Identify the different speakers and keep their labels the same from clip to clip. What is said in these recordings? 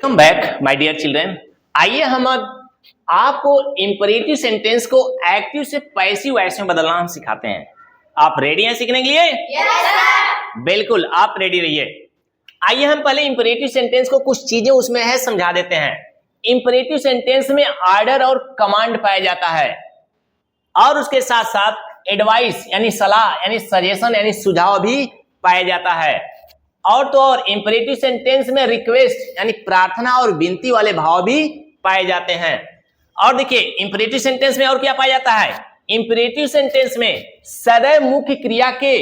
Speaker 1: Welcome back my dear children. आइए हम अब आपको इंपरेटिव सेंटेंस को एक्टिव से पैसिव वॉइस में बदलना हम सिखाते हैं। आप रेडी हैं सीखने के लिए?
Speaker 2: Yes sir.
Speaker 1: बिल्कुल, आप रेडी रहिए। आइए हम पहले इंपरेटिव सेंटेंस को कुछ चीजें उसमें है समझा देते हैं। इंपरेटिव सेंटेंस में ऑर्डर और कमांड पाया जाता है और उसके साथ साथ एडवाइस यानी सलाह यानी सजेशन यानी सुझाव भी पाया जाता है। और तो और इंपरेटिव सेंटेंस में रिक्वेस्ट यानी प्रार्थना और विनती वाले भाव भी पाए जाते हैं। और देखिए इंपरेटिव सेंटेंस में और क्या पाया जाता है? इंपरेटिव सेंटेंस में सदैव मुख्य क्रिया के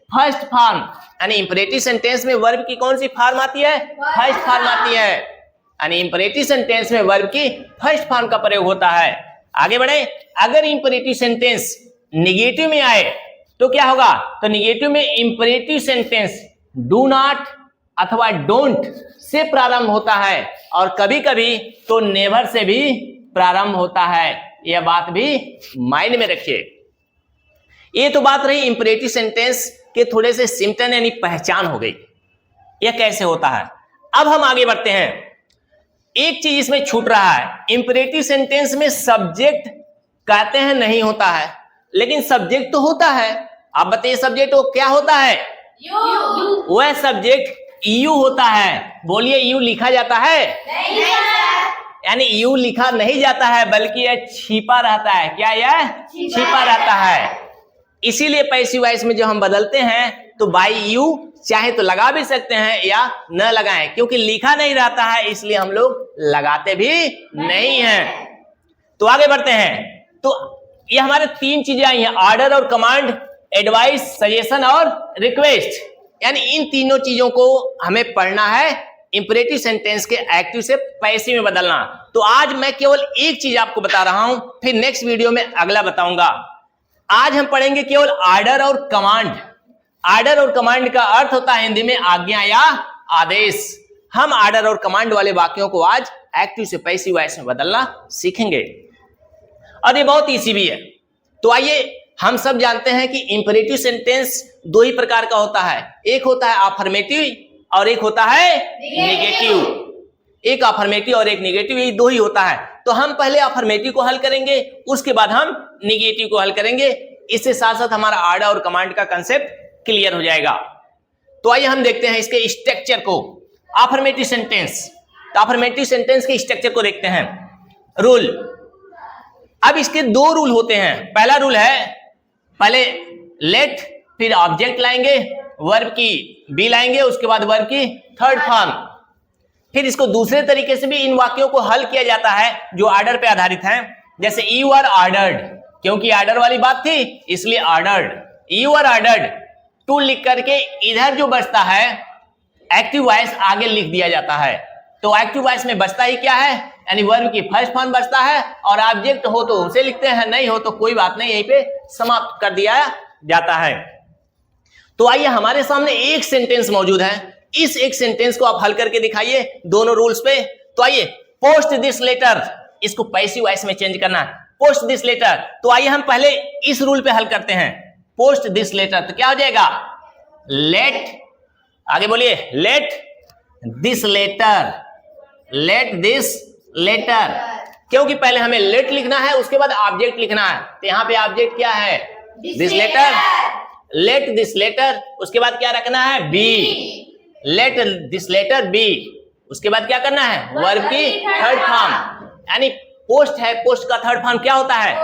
Speaker 1: फर्स्ट फॉर्म यानी इंपरेटिव सेंटेंस में वर्ब की कौन सी फॉर्म आती है? फर्स्ट फॉर्म आती है। यानी इंपरेटिव सेंटेंस में वर्ब की फर्स्ट फॉर्म का प्रयोग होता है। आगे बढ़े, अगर इंपरेटिव सेंटेंस निगेटिव में आए तो क्या होगा? तो निगेटिव में इंपरेटिव सेंटेंस डू नॉट अथवा डोंट से प्रारंभ होता है और कभी कभी तो नेवर से भी प्रारंभ होता है। यह बात भी माइंड में रखिए। ये तो बात रही इंपरेटिव सेंटेंस के थोड़े से सिम्टम यानी पहचान हो गई, यह कैसे होता है। अब हम आगे बढ़ते हैं। एक चीज इसमें छूट रहा है, इंपरेटिव सेंटेंस में सब्जेक्ट कहते हैं नहीं होता है, लेकिन सब्जेक्ट तो होता है। आप बताइए सब्जेक्ट वो क्या होता है?
Speaker 2: यू।
Speaker 1: वह सब्जेक्ट यू होता है। बोलिए यू लिखा जाता है?
Speaker 2: नहीं सर।
Speaker 1: यानी यू लिखा नहीं जाता है बल्कि यह छिपा रहता है। क्या यह छिपा रहता है? इसीलिए पैसिव वॉइस में जो हम बदलते हैं तो बाई यू चाहे तो लगा भी सकते हैं या न लगाएं, क्योंकि लिखा नहीं रहता है इसलिए हम लोग लगाते भी नहीं हैं। तो आगे बढ़ते हैं। तो ये हमारे तीन चीजें आई हैं, ऑर्डर और कमांड, एडवाइस, सजेशन और रिक्वेस्ट। यानी इन तीनों चीजों को हमें पढ़ना है इंपरेटिव सेंटेंस के एक्टिव से पैसिव में बदलना। तो आज मैं केवल एक चीज आपको बता रहा हूं, फिर नेक्स्ट वीडियो में अगला बताऊंगा। आज हम पढ़ेंगे केवल ऑर्डर और कमांड। ऑर्डर और कमांड का अर्थ होता है हिंदी में आज्ञा या आदेश। हम ऑर्डर और कमांड वाले वाक्यों को आज एक्टिव से पैसिव वॉइस में बदलना सीखेंगे और ये बहुत ईजी भी है। तो आइए, हम सब जानते हैं कि इंपरेटिव सेंटेंस दो ही प्रकार का होता है, एक होता है अफर्मेटिव और एक होता है नेगेटिव। एक अफर्मेटिव और एक नेगेटिव, ये दो ही होता है। तो हम पहले अफर्मेटिव को हल करेंगे, उसके बाद हम नेगेटिव को हल करेंगे। इससे साथ साथ हमारा ऑर्डर और कमांड का कंसेप्ट क्लियर हो जाएगा। तो आइए हम देखते हैं इसके स्ट्रक्चर को। अफर्मेटिव सेंटेंस, तो अफर्मेटिव सेंटेंस के स्ट्रक्चर को देखते हैं। रूल, अब इसके दो रूल होते हैं। पहला रूल है, पहले लेट, फिर ऑब्जेक्ट लाएंगे, वर्ब की बी लाएंगे, उसके बाद वर्ब की थर्ड फॉर्म। फिर इसको दूसरे तरीके से भी इन वाक्यों को हल किया जाता है जो ऑर्डर पे आधारित है। जैसे यू आर ऑर्डर्ड, क्योंकि ऑर्डर वाली बात थी इसलिए ordered. You are ordered to लिख करके इधर जो बचता है एक्टिव वॉइस आगे लिख दिया जाता है। तो एक्टिव वॉइस में बचता ही क्या है? यानी वर्ब की फर्स्ट फॉर्म बचता है और ऑब्जेक्ट हो तो उसे लिखते हैं, नहीं हो तो कोई बात नहीं, यहीं पे समाप्त कर दिया जाता है। तो आइए, हमारे सामने एक सेंटेंस मौजूद है, इस एक सेंटेंस को आप हल करके दिखाइए दोनों रूल्स पे। तो आइए, पोस्ट दिस लेटर, इसको पैसिव वॉइस में चेंज करना है, पोस्ट दिस लेटर। तो आइए हम पहले इस रूल पे हल करते हैं, पोस्ट दिस लेटर। तो क्या हो जाएगा? लेट, आगे बोलिए, let this letter, let this letter. क्योंकि पहले हमें लेट लिखना है, उसके बाद ऑब्जेक्ट लिखना है। तो यहां पे ऑब्जेक्ट क्या है? This letter. Let this letter, उसके बाद क्या रखना है? Be. Let this letter be, उसके बाद क्या करना है? वर्ब की थर्ड फॉर्म। यानी पोस्ट है, पोस्ट का थर्ड फॉर्म क्या होता है?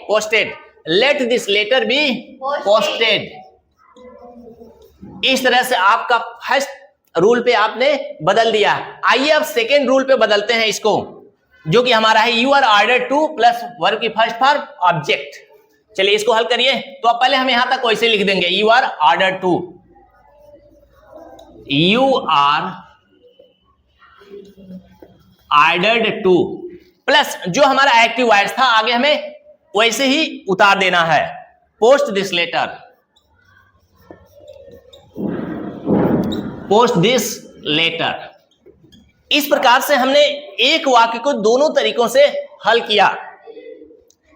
Speaker 1: Posted. Let this letter be posted. इस तरह से आपका फर्स्ट रूल पे आपने बदल दिया। आइए अब सेकेंड रूल पे बदलते हैं इसको, जो कि हमारा है you are ordered to plus verb की फर्स्ट फॉर्म ऑब्जेक्ट। चलिए इसको हल करिए। तो अब पहले हम यहां तक वैसे लिख देंगे, you are ordered to, you are ordered to plus जो हमारा एक्टिव वॉइस था आगे हमें वैसे ही उतार देना है, post this letter, post this letter. इस प्रकार से हमने एक वाक्य को दोनों तरीकों से हल किया।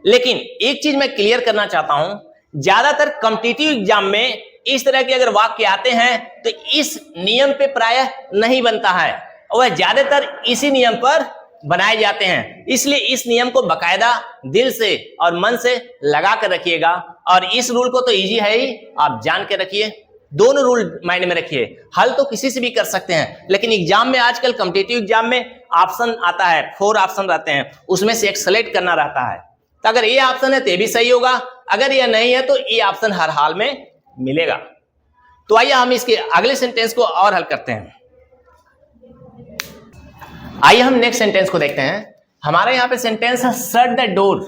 Speaker 1: लेकिन एक चीज मैं क्लियर करना चाहता हूं, ज्यादातर कॉम्पिटिटिव एग्जाम में इस तरह के अगर वाक्य आते हैं तो इस नियम पे प्रायः नहीं बनता है। वह ज्यादातर इसी नियम पर बनाए जाते हैं। इसलिए इस नियम को बकायदा दिल से और मन से लगा कर रखिएगा। और इस रूल को तो इजी है ही, आप जान के रखिए। दोनों रूल माइंड में रखिए। हल तो किसी से भी कर सकते हैं, लेकिन एग्जाम में आजकल कॉम्पिटिटिव एग्जाम में ऑप्शन आता है, 4 ऑप्शन रहते हैं, उसमें से एक सेलेक्ट करना रहता है। तो अगर ये ऑप्शन है तो ये भी सही होगा, अगर ये नहीं है तो ये ऑप्शन हर हाल में मिलेगा। तो आइए हम इसके अगले सेंटेंस को और हल करते हैं। आइए हम नेक्स्ट सेंटेंस को देखते हैं। हमारे यहाँ पे सेंटेंस है शट द डोर।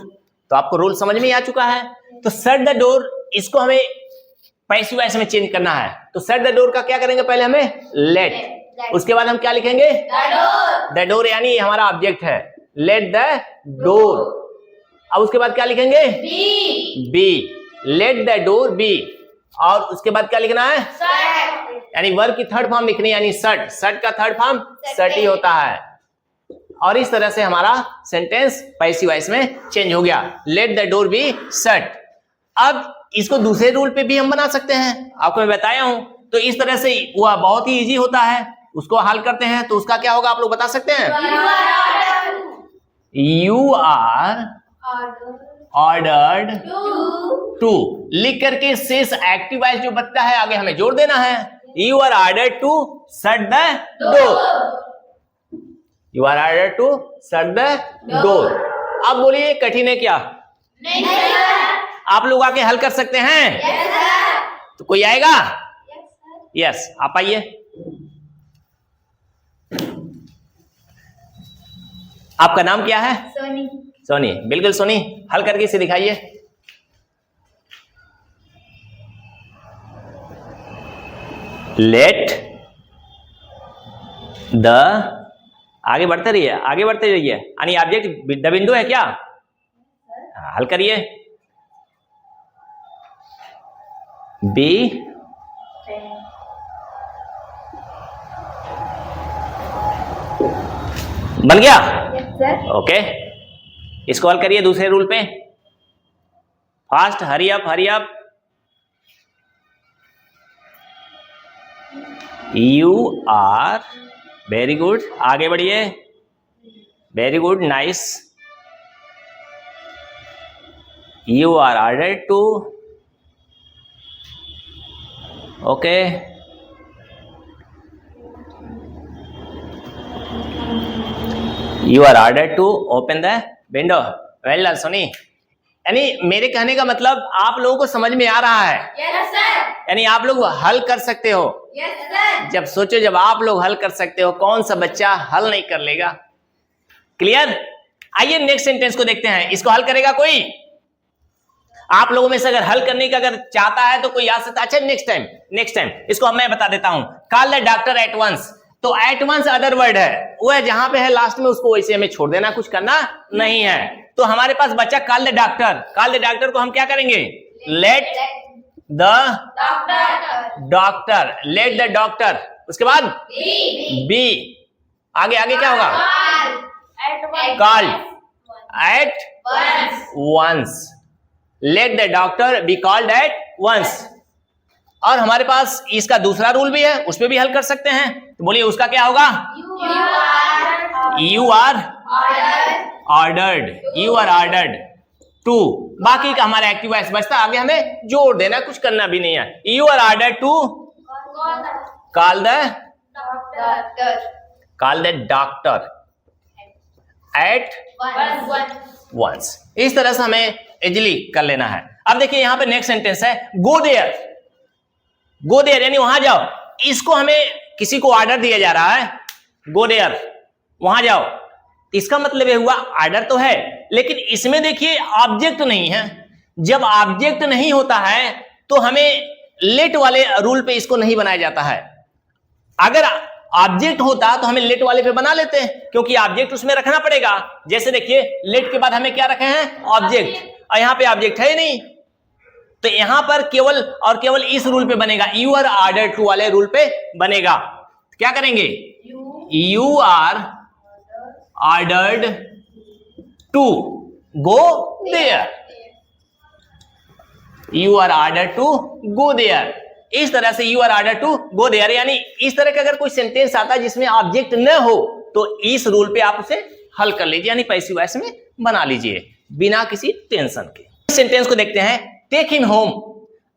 Speaker 1: तो आपको रूल समझ में आ चुका है। तो शट द डोर, इसको हमें पैसिव वॉइस में चेंज करना है। तो शट द डोर का क्या करेंगे, पहले हमें लेट, उसके बाद हम क्या लिखेंगे, द डोर, यानी ये हमारा ऑब्जेक्ट है, लेट द डोर। अब उसके बाद क्या लिखेंगे, be, let the door be. और उसके बाद क्या लिखना है, यानी वर्ब की थर्ड फॉर्म लिखनी है, यानी शट, शट का थर्ड फॉर्म शट ही होता है। और इस तरह से हमारा सेंटेंस पैसिव वॉइस में चेंज हो गया, late the door be shut. अब इसको दूसरे रूल पे भी हम बना सकते हैं, आपको मैं बताया हूं। तो इस तरह से वह बहुत ही इजी होता है, उसको हल करते हैं। तो उसका क्या होगा, आप लोग बता सकते हैं, यू आर ऑर्डर्ड टू, लिख करके शेष एक्टिव वॉइस जो बचता है आगे हमें जोड़ देना है। You are ordered to shut the door, you are ordered to shut the door. अब बोलिए कठिन है क्या,
Speaker 2: नहीं सर।
Speaker 1: आप लोग आके हल कर सकते हैं?
Speaker 2: Yes sir.
Speaker 1: तो कोई आएगा?
Speaker 2: यस
Speaker 1: यस, आप आइए। आपका नाम क्या है?
Speaker 2: सोनी।
Speaker 1: सोनी, बिल्कुल सोनी, हल करके इसे दिखाइए। लेट द, आगे बढ़ते रहिए, आगे बढ़ते रहिए, यानी ऑब्जेक्ट द बिंदु है क्या? हल करिए। बी बन गया?
Speaker 2: Yes sir.
Speaker 1: ओके, इसको हल करिए दूसरे रूल पे। Fast, hurry up, hurry up. You are, very good, आगे बढ़िए, very good, nice. You are ordered to, okay. You are ordered to open the window, well done Soni. यानी मेरे कहने का मतलब आप लोगों को समझ में आ रहा है,
Speaker 2: यस सर।
Speaker 1: यानी आप लोग हल कर सकते हो।
Speaker 2: Yes sir.
Speaker 1: जब सोचो, जब आप लोग हल कर सकते हो, कौन सा बच्चा हल नहीं कर लेगा? क्लियर? आइए नेक्स्ट सेंटेंस को देखते हैं। इसको हल करेगा कोई? आप लोगों में से अगर हल करने का अगर चाहता है तो कोई आ सकता है। अच्छा, नेक्स्ट टाइम इसको मैं बता देता हूं। Call the doctor at once. तो एट वंस अदर वर्ड है, वह जहां पे है लास्ट में उसको वैसे हमें छोड़ देना, कुछ करना नहीं है। तो हमारे पास बच्चा call the doctor. Call the doctor को हम क्या करेंगे, let the doctor, let the doctor. उसके बाद बी, आगे आगे क्या होगा, called at once, let the doctor be called at once. और हमारे पास इसका दूसरा रूल भी है, उस पर भी हल कर सकते हैं। तो बोलिए उसका क्या होगा, you are ordered, you are ordered to. बाकी का हमारा एक्टिव वॉइस बचता, आगे हमें जोड़ देना, कुछ करना भी नहीं है। You are ordered to call the doctor at once. इस तरह से हमें इजिली कर लेना है। अब देखिए यहां पे नेक्स्ट सेंटेंस है गो देयर। गो देयर यानी वहां जाओ। इसको हमें किसी को ऑर्डर दिया जा रहा है, गो देयर, वहां जाओ। इसका मतलब ये हुआ ऑर्डर तो है, लेकिन इसमें देखिए ऑब्जेक्ट नहीं है। जब ऑब्जेक्ट नहीं होता है तो हमें लेट वाले रूल पे इसको नहीं बनाया जाता है। अगर ऑब्जेक्ट होता तो हमें लेट वाले पे बना लेते हैं, क्योंकि ऑब्जेक्ट उसमें रखना पड़ेगा। जैसे देखिए लेट के बाद हमें क्या रखे हैं, ऑब्जेक्ट, और यहां पे ऑब्जेक्ट है ही नहीं। तो यहां पर केवल और केवल इस रूल पे बनेगा, यू आर ऑर्डर्ड टू वाले रूल पे बनेगा। क्या करेंगे, you are ordered to go there, you are ordered to go there. इस तरह से you are order to go there, यानी इस तरह का अगर कोई सेंटेंस आता है जिसमें ऑब्जेक्ट न हो तो इस रूल पे आप उसे हल कर लीजिए, यानी पैसिव वॉइस में बना लीजिए बिना किसी टेंशन के। सेंटेंस को देखते हैं, टेक हिम होम।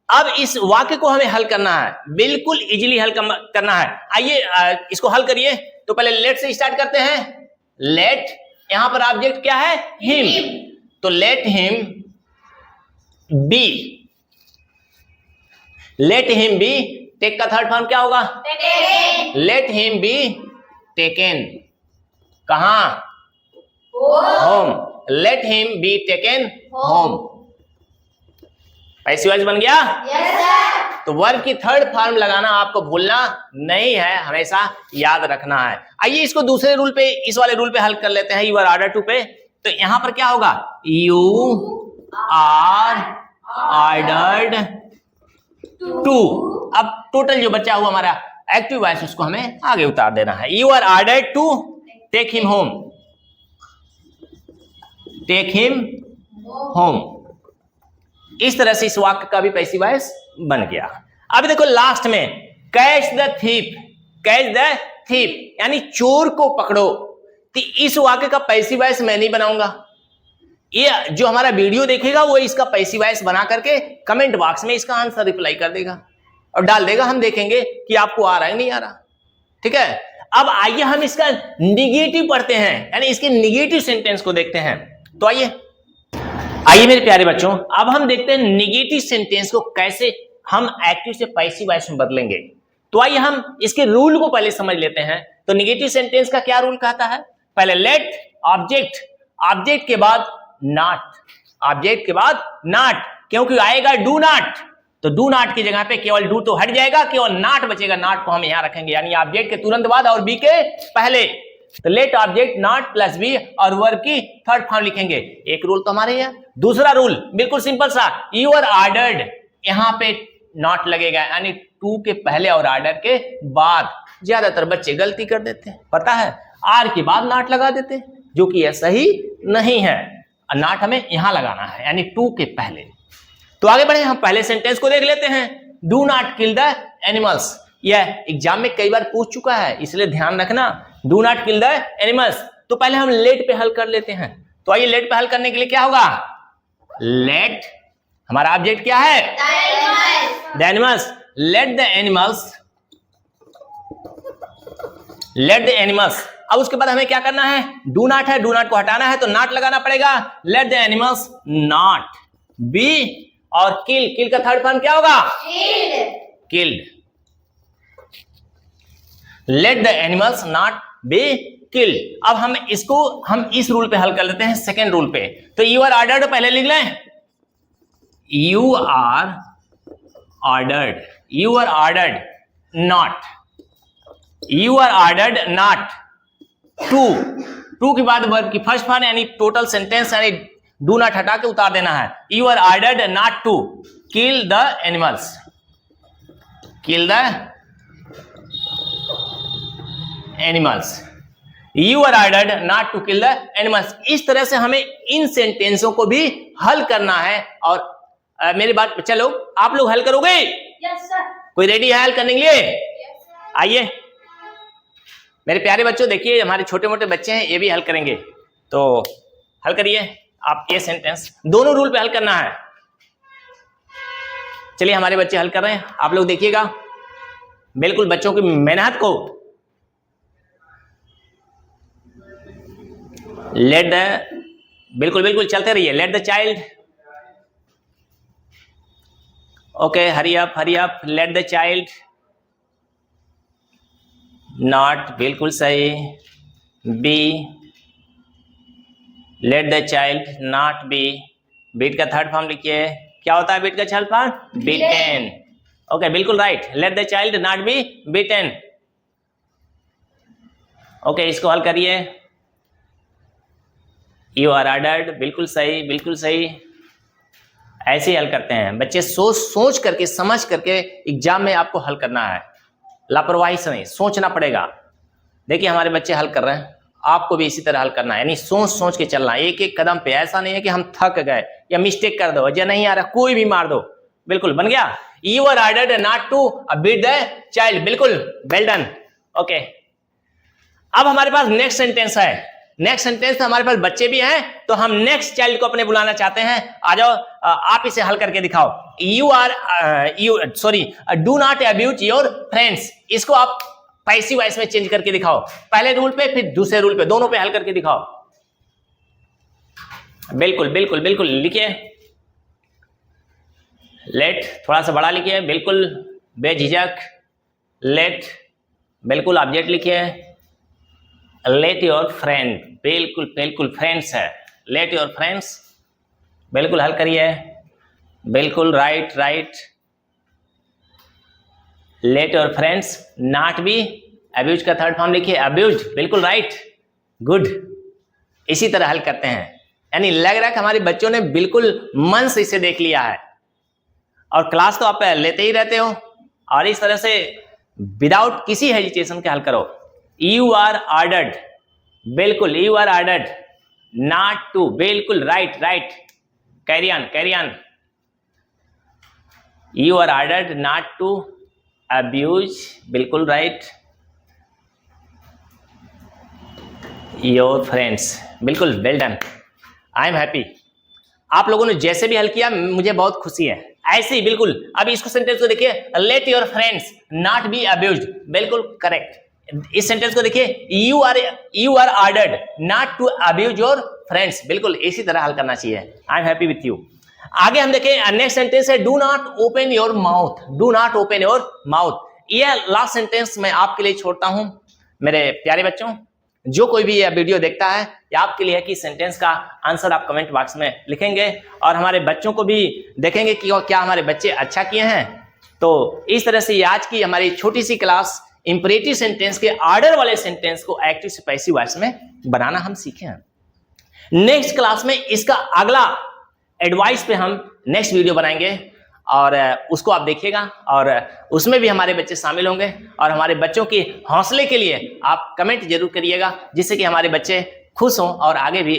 Speaker 1: अब इस वाक्य को हमें हल करना है, बिल्कुल इजीली हल करना है। आइए इसको हल करिए। तो पहले लेट से स्टार्ट करते हैं। लेट, यहां पर ऑब्जेक्ट क्या है? हिम। तो let him be, let him be, take का थर्ड फॉर्म क्या होगा? Taken. Let him be taken, कहां? Home. Let him be taken home. Passive voice बन गया? Yes sir. तो वर्ब की थर्ड फॉर्म लगाना आपको भूलना नहीं है, हमेशा याद रखना है। आइए इसको दूसरे रूल पे, इस वाले रूल पे हल कर लेते हैं, यू आर ऑर्डर टू पे। तो यहां पर क्या होगा? You are ordered to. अब टोटल जो बचा हुआ हमारा एक्टिव वॉइस उसको हमें आगे उतार देना है। You are ordered to take him home, take him home. इस तरह से इस वाक्य का भी पैसिव वॉइस बन गया। अब देखो लास्ट में, catch the thief, catch the thief यानी चोर को पकड़ो। तो इस वाक्य का पैसिव वॉइस मैं नहीं बनाऊंगा, ये जो हमारा वीडियो देखेगा वो इसका पैसिव वॉइस बना करके कमेंट बॉक्स में इसका आंसर रिप्लाई कर देगा और डाल देगा। हम देखेंगे कि आपको आ रहा है नहीं आ रहा। ठीक है, अब आइए हम इसका निगेटिव पढ़ते हैं, यानी इसके निगेटिव सेंटेंस को देखते हैं। तो आइए मेरे प्यारे बच्चों, अब हम देखते हैं निगेटिव सेंटेंस को कैसे हम एक्टिव से पैसिव वॉइस में बदलेंगे। तो आइए हम इसके रूल को पहले समझ लेते हैं। तो निगेटिव सेंटेंस का क्या रूल कहता है? पहले लेट ऑब्जेक्ट, ऑब्जेक्ट के बाद नॉट, ऑब्जेक्ट के बाद नॉट, क्योंकि आएगा डू नॉट। तो डू नॉट की जगह पे केवल डू तो हट जाएगा, केवल नॉट बचेगा। नॉट को हम यहां रखेंगे, यानी ऑब्जेक्ट के तुरंत बाद और बी के पहले। तो let object not plus be और वर्ब की थर्ड फॉर्म लिखेंगे। एक रूल तो हमारे यहाँ। दूसरा रूल बिल्कुल सिंपल सा, यू आर ऑर्डर्ड, यहां पे नॉट लगेगा, यानी टू के पहले और ऑर्डर के बाद। ज्यादातर बच्चे गलती कर देते हैं, पता है, आर के बाद नॉट लगा देते हैं, जो कि यह सही नहीं है। नॉट हमें यहां लगाना है, यानी टू के पहले। तो आगे बढ़े, हम पहले सेंटेंस को देख लेते हैं। Do not kill the animals, यह एग्जाम में कई बार पूछ चुका है, इसलिए ध्यान रखना। Do not kill the animals. तो पहले हम लेट पे हल कर लेते हैं। तो आइए लेट पे हल करने के लिए क्या होगा? लेट, हमारा ऑब्जेक्ट क्या है? The animals. Let the animals, let the animals. अब उसके बाद हमें क्या करना है? डू नॉट है, डू नॉट को हटाना है तो नॉट लगाना पड़ेगा। Let the animals not be, और किल, किल का थर्ड फॉर्म क्या होगा? Killed. Let the animals not be killed. अब हम इसको, हम इस रूल पे हल कर लेते हैं, सेकेंड रूल पे। तो यू आर ऑर्डर्ड पहले लिख लें, you are ordered, you are ordered not, you are ordered not to, to के बाद वर्ब की फर्स्ट फॉर्म यानी टोटल सेंटेंस, यानी डू नॉट हटा के उतार देना है। You are ordered not to kill the animals, kill the animals, you are ordered not to kill the animals. इस तरह से हमें इन सेंटेंसों को भी हल करना है। और मेरी बात, चलो आप लोग हल करोगे?
Speaker 2: Yes sir.
Speaker 1: कोई रेडी है हल करने के लिए? आइए मेरे प्यारे बच्चों, देखिए हमारे छोटे मोटे बच्चे हैं, ये भी हल करेंगे। तो हल करिए आप ये सेंटेंस, दोनों रूल पे हल करना है। चलिए हमारे बच्चे हल कर रहे हैं, आप लोग देखिएगा बिल्कुल बच्चों की मेहनत को। लेट द, बिल्कुल बिल्कुल चलते रहिए। Let the child, okay, hurry up hurry up. Let the child not, बिल्कुल सही। Be, let the child not be, beat का थर्ड फॉर्म लिखिए, क्या होता है बीट का थर्ड फॉर्म? बीटेन। ओके, बिल्कुल right. Let the child not be beaten. Okay, इसको हल करिए। यू आर ऑर्डर्ड, बिल्कुल सही बिल्कुल सही। ऐसे ही हल करते हैं बच्चे, सोच सोच करके समझ करके एग्जाम में आपको हल करना है, लापरवाही से नहीं, सोचना पड़ेगा। देखिए हमारे बच्चे हल कर रहे हैं, आपको भी इसी तरह हल करना है, यानी सोच सोच के चलना है एक एक कदम पे। ऐसा नहीं है कि हम थक गए या मिस्टेक कर दो या नहीं आ रहा कोई भी मार दो। बिल्कुल बन गया। You are ordered not to beat the child, बिल्कुल, वेल डन, ओके। अब हमारे पास नेक्स्ट सेंटेंस है। नेक्स्ट सेंटेंस हमारे पास बच्चे भी हैं, तो हम नेक्स्ट चाइल्ड को अपने बुलाना चाहते हैं। आ जाओ, आप इसे हल करके दिखाओ। Do not abuse your friends, इसको आप पैसिव वॉइस में चेंज करके दिखाओ। पहले रूल पे फिर दूसरे रूल पे, दोनों पे हल करके दिखाओ। बिल्कुल बिल्कुल बिल्कुल लिखिए। लेट थोड़ा सा बड़ा लिखिए, बिल्कुल बेझिझक। लेट, बिल्कुल ऑब्जेक्ट लिखिए। लेट योर फ्रेंड, बिल्कुल बिल्कुल फ्रेंड्स है। लेट योर फ्रेंड्स, बिल्कुल हल करिए। बिल्कुल right right. Late your friends not be abuse का थर्ड फॉर्म लिखिए, अब्यूज, बिल्कुल राइट, गुड। इसी तरह हल करते हैं। यानी लग रहा है कि हमारे बच्चों ने बिल्कुल मन से इसे देख लिया है, और क्लास तो आप लेते ही रहते हो, और इस तरह से विदाउट किसी हेजिटेशन के हल करो। यू आर ऑर्डर्ड, बिल्कुल, you are ordered not to, बिल्कुल right right, carry on carry on. You are ordered not to abuse, बिल्कुल राइट, योर फ्रेंड्स, बिल्कुल well done, I am happy. आप लोगों ने जैसे भी हल किया मुझे बहुत खुशी है, ऐसे ही बिल्कुल। अब इसको सेंटेंस को देखिए, let your friends not be abused, बिल्कुल करेक्ट। इस सेंटेंस को देखिए, you are ordered not to abuse your friends, बिल्कुल इसी तरह हल करना चाहिए। I am happy with you. आगे हम देखें, नेक्स्ट सेंटेंस है do not open your mouth, do not open your mouth. यह लास्ट सेंटेंस मैं आपके लिए छोड़ता हूं मेरे प्यारे बच्चों। जो कोई भी यह वीडियो देखता है, ये आपके लिए है कि सेंटेंस का आंसर आप कमेंट बॉक्स में लिखेंगे, और हमारे बच्चों को भी देखेंगे कि क्या हमारे बच्चे अच्छा किए हैं। तो इस तरह से आज की हमारी छोटी सी क्लास इंपरेटिव सेंटेंस के ऑर्डर वाले सेंटेंस को एक्टिव से पैसिव वॉइस में बनाना हम सीखे हैं। नेक्स्ट क्लास में इसका अगला एडवाइस पे हम नेक्स्ट वीडियो बनाएंगे, और उसको आप देखिएगा, और उसमें भी हमारे बच्चे शामिल होंगे। और हमारे बच्चों के हौसले के लिए आप कमेंट जरूर करिएगा, जिससे कि हमारे बच्चे खुश हों और आगे भी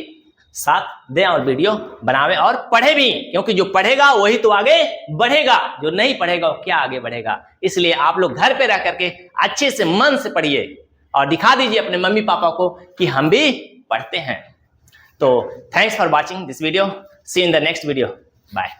Speaker 1: साथ दें और वीडियो बनावे और पढ़े भी, क्योंकि जो पढ़ेगा वही तो आगे बढ़ेगा, जो नहीं पढ़ेगा वो क्या आगे बढ़ेगा। इसलिए आप लोग घर पे रह करके अच्छे से मन से पढ़िए और दिखा दीजिए अपने मम्मी पापा को कि हम भी पढ़ते हैं। तो thanks for watching this video, see in the next video, bye.